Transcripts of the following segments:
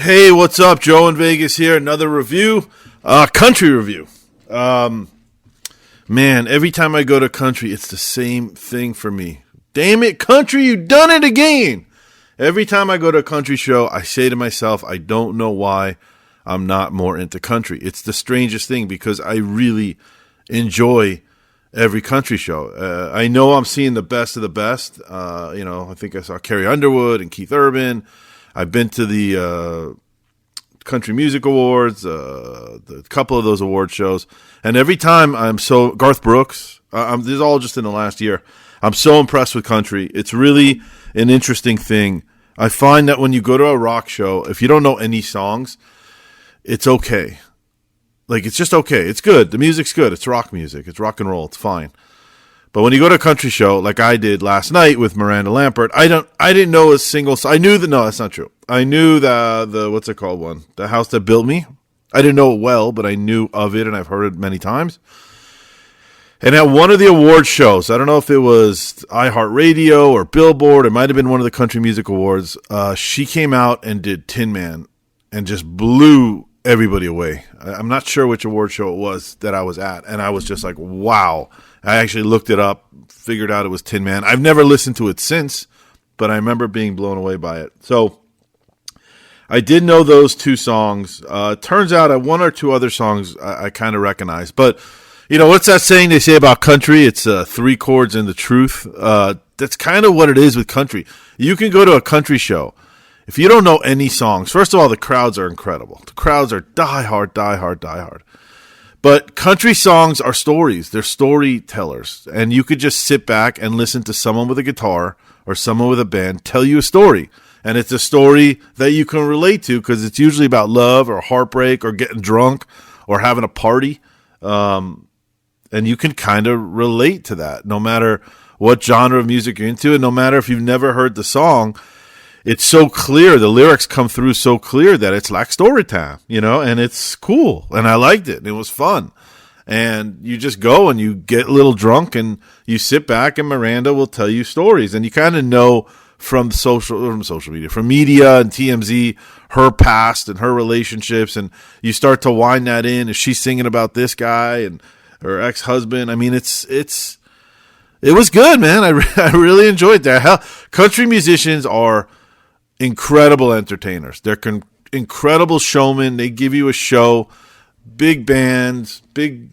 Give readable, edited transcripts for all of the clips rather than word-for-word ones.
Hey, what's up? Joe in Vegas here. Another review. Country review. Man, every time I go to country, it's the same thing for me. Damn it, country, you done it again. Every time I go to a country show, I say to myself, I don't know why I'm not more into country. It's the strangest thing because I really enjoy every country show. I know I'm seeing the best of the best. I think I saw Carrie Underwood and Keith Urban. I've been to the Country Music Awards, the couple of those award shows, and every time Garth Brooks. This is all just in the last year. I'm so impressed with country. It's really an interesting thing. I find that when you go to a rock show, if you don't know any songs, it's okay. Like, it's just okay. It's good. The music's good. It's rock music. It's rock and roll. It's fine. But when you go to a country show, like I did last night with Miranda Lambert, I didn't know a single song. I knew that, no, that's not true. I knew the what's it called one? The House That Built Me. I didn't know it well, but I knew of it, and I've heard it many times. And at one of the award shows, I don't know if it was iHeartRadio or Billboard, it might have been one of the Country Music Awards, she came out and did Tin Man and just blew everybody away. I'm not sure which award show it was that I was at, and I was just like, wow. I actually looked it up, figured out it was Tin Man. I've never listened to it since, but I remember being blown away by it. So I did know those two songs. Turns out one or two other songs I kind of recognize. But, you know, what's that saying they say about country? It's three chords and the truth. That's kind of what it is with country. You can go to a country show. If you don't know any songs, first of all, the crowds are incredible. The crowds are die-hard. But country songs are stories. They're storytellers. And you could just sit back and listen to someone with a guitar or someone with a band tell you a story. And it's a story that you can relate to because it's usually about love or heartbreak or getting drunk or having a party. And you can kind of relate to that no matter what genre of music you're into. And no matter if you've never heard the song, it's so clear. The lyrics come through so clear that it's like story time, and it's cool. And I liked it. And it was fun. And you just go and you get a little drunk and you sit back and Miranda will tell you stories. And you kind of know from social media, from media and TMZ, her past and her relationships. And you start to wind that in. Is she singing about this guy and her ex-husband? I mean, it was good, man. I really enjoyed that. Hell, country musicians are incredible entertainers. They're incredible showmen. They give you a show, big bands, big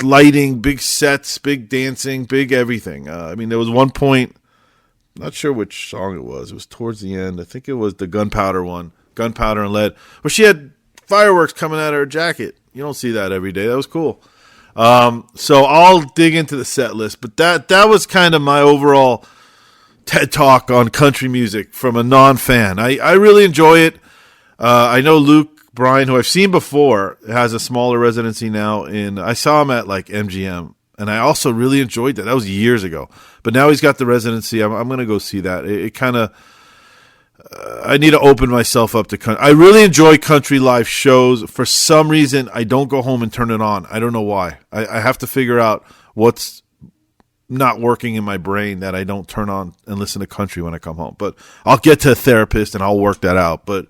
lighting, big sets, big dancing, big everything. There was one point, not sure which song it was. It was towards the end. I think it was the Gunpowder one, Gunpowder and Lead, where she had fireworks coming out of her jacket. You don't see that every day. That was cool. So I'll dig into the set list, but that was kind of my overall TED Talk on country music from a non-fan. I really enjoy it. I know Luke Bryan, who I've seen before, has a smaller residency now. I saw him at like MGM, and I also really enjoyed that. That was years ago. But now he's got the residency. I'm going to go see that. It kind of, I need to open myself up to country. I really enjoy country live shows. For some reason, I don't go home and turn it on. I don't know why. I have to figure out what's not working in my brain that I don't turn on and listen to country when I come home. But I'll get to a therapist and I'll work that out. But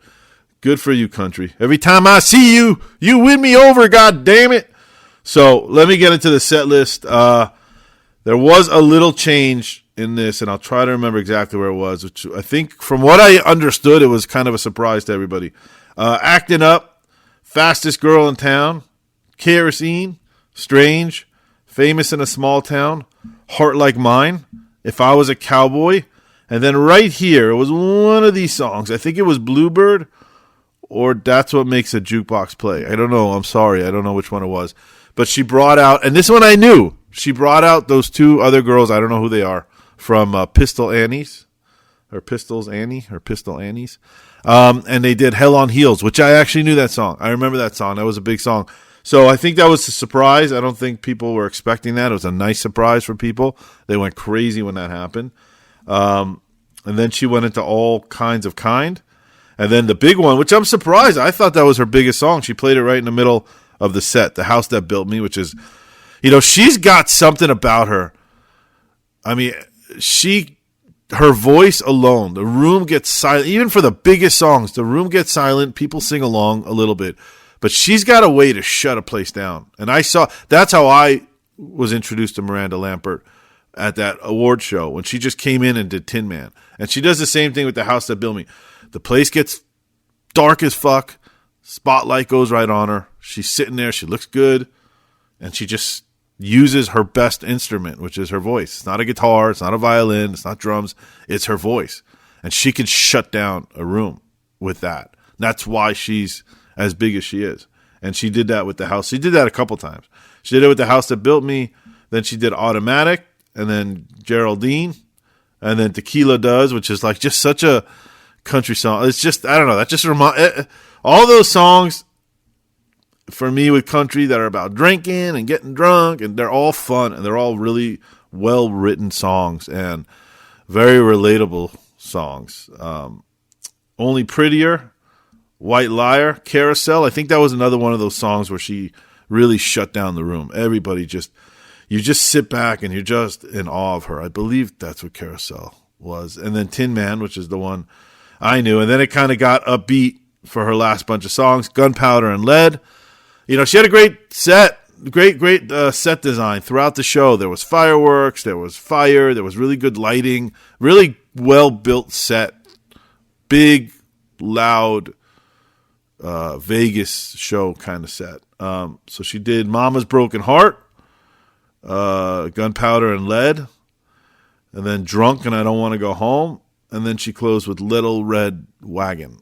good for you, country. Every time I see you, you win me over, God damn it. So let me get into the set list. There was a little change in this, and I'll try to remember exactly where it was, which I think from what I understood, it was kind of a surprise to everybody. Acting Up, Fastest Girl in Town, Kerosene, Strange, Famous in a Small Town, Heart Like Mine, If I Was a Cowboy, and then right here, it was one of these songs. I think it was Bluebird or That's What Makes a Jukebox Play. I don't know. I'm sorry. I don't know which one it was. But she brought out, and this one I knew, she brought out those two other girls, I don't know who they are, from Pistol Annies, or Pistols Annie, or Pistol Annies. And they did Hell on Heels, which I actually knew that song. I remember that song. That was a big song. So I think that was a surprise. I don't think people were expecting that. It was a nice surprise for people. They went crazy when that happened. And then she went into All Kinds of Kind. And then the big one, which I'm surprised. I thought that was her biggest song. She played it right in the middle of the set, The House That Built Me, which is, she's got something about her. I mean, she her voice alone, the room gets silent. Even for the biggest songs, the room gets silent. People sing along a little bit. But she's got a way to shut a place down. And that's how I was introduced to Miranda Lambert at that award show when she just came in and did Tin Man. And she does the same thing with The House That Built Me. The place gets dark as fuck. Spotlight goes right on her. She's sitting there. She looks good. And she just uses her best instrument, which is her voice. It's not a guitar. It's not a violin. It's not drums. It's her voice. And she can shut down a room with that. That's why she's as big as she is. And she did that with The House. She did that a couple times. She did it with The House That Built Me. Then she did Automatic. And then Geraldine. And then Tequila Does, which is like just such a country song. It's just, I don't know. That just all those songs for me with country that are about drinking and getting drunk, and they're all fun, and they're all really well-written songs and very relatable songs. Only Prettier, White Liar, Carousel. I think that was another one of those songs where she really shut down the room. Everybody you just sit back and you're just in awe of her. I believe that's what Carousel was. And then Tin Man, which is the one I knew. And then it kind of got upbeat for her last bunch of songs, Gunpowder and Lead. You know, she had a great set, great set design throughout the show. There was fireworks, there was fire, there was really good lighting, really well-built set, big, loud Vegas show kind of set. So she did Mama's Broken Heart, Gunpowder and Lead, and then Drunk and I Don't Want to Go Home, and then she closed with Little Red Wagon.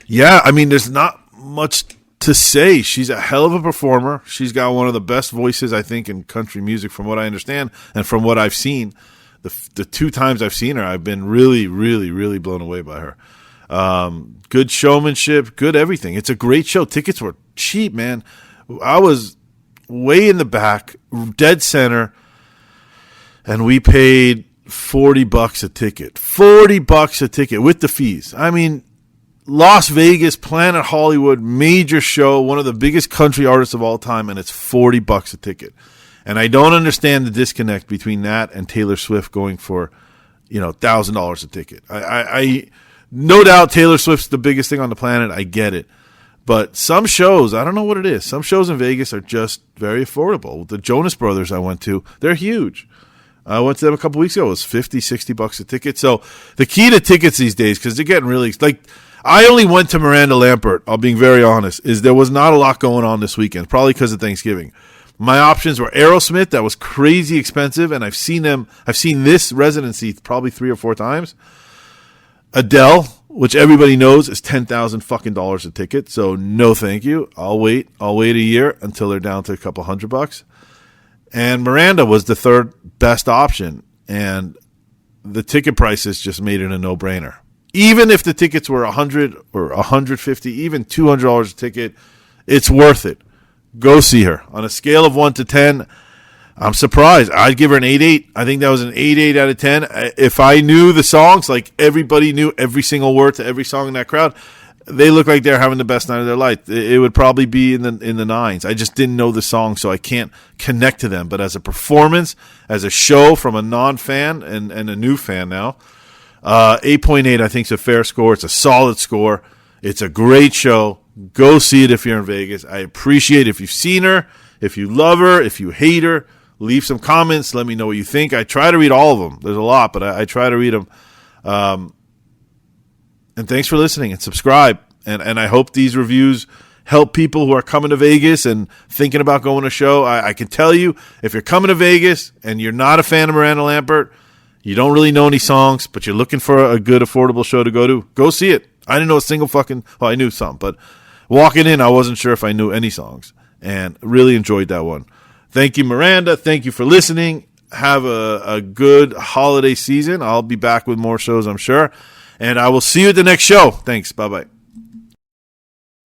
Yeah, I mean, there's not much to say. She's a hell of a performer. She's got one of the best voices, I think, in country music from what I understand and from what I've seen. The two times I've seen her, I've been really, really, really blown away by her. Good showmanship, good everything. It's a great show. Tickets were cheap, man. I was way in the back, dead center, and we paid $40 a ticket. $40 a ticket with the fees. I mean, Las Vegas, Planet Hollywood, major show, one of the biggest country artists of all time, and it's $40 a ticket. And I don't understand the disconnect between that and Taylor Swift going for, $1,000 a ticket. I no doubt Taylor Swift's the biggest thing on the planet. I get it. But some shows, I don't know what it is. Some shows in Vegas are just very affordable. The Jonas Brothers I went to, they're huge. I went to them a couple weeks ago. It was $50, $60 a ticket. So the key to tickets these days, because they're getting really, I only went to Miranda Lambert, I'll be very honest, is there was not a lot going on this weekend, probably because of Thanksgiving. My options were Aerosmith, that was crazy expensive, and I've seen this Residency probably 3 or 4 times. Adele, which everybody knows is $10,000 a ticket, so no thank you. I'll wait a year until they're down to a couple $100. And Miranda was the third best option, and the ticket prices just made it a no-brainer. Even if the tickets were $100 or $150, even $200 a ticket, it's worth it. Go see her. On a scale of 1 to 10, I'm surprised. I'd give her an 8.8. I think that was an 8.8 out of 10. If I knew the songs, like everybody knew every single word to every song in that crowd, they look like they're having the best night of their life. It would probably be in the 9s. I just didn't know the song, so I can't connect to them. But as a performance, as a show from a non-fan and a new fan now, 8.8 I think is a fair score. It's a solid score. It's a great show. Go see it if you're in Vegas. I appreciate it if you've seen her, if you love her, if you hate her. Leave some comments. Let me know what you think. I try to read all of them. There's a lot, but I try to read them. And thanks for listening and subscribe. And I hope these reviews help people who are coming to Vegas and thinking about going to a show. I can tell you, if you're coming to Vegas and you're not a fan of Miranda Lambert, you don't really know any songs, but you're looking for a good, affordable show to go see it. I didn't know a single I knew some, but walking in, I wasn't sure if I knew any songs, and really enjoyed that one. Thank you, Miranda. Thank you for listening. Have a good holiday season. I'll be back with more shows, I'm sure, and I will see you at the next show. Thanks. Bye-bye.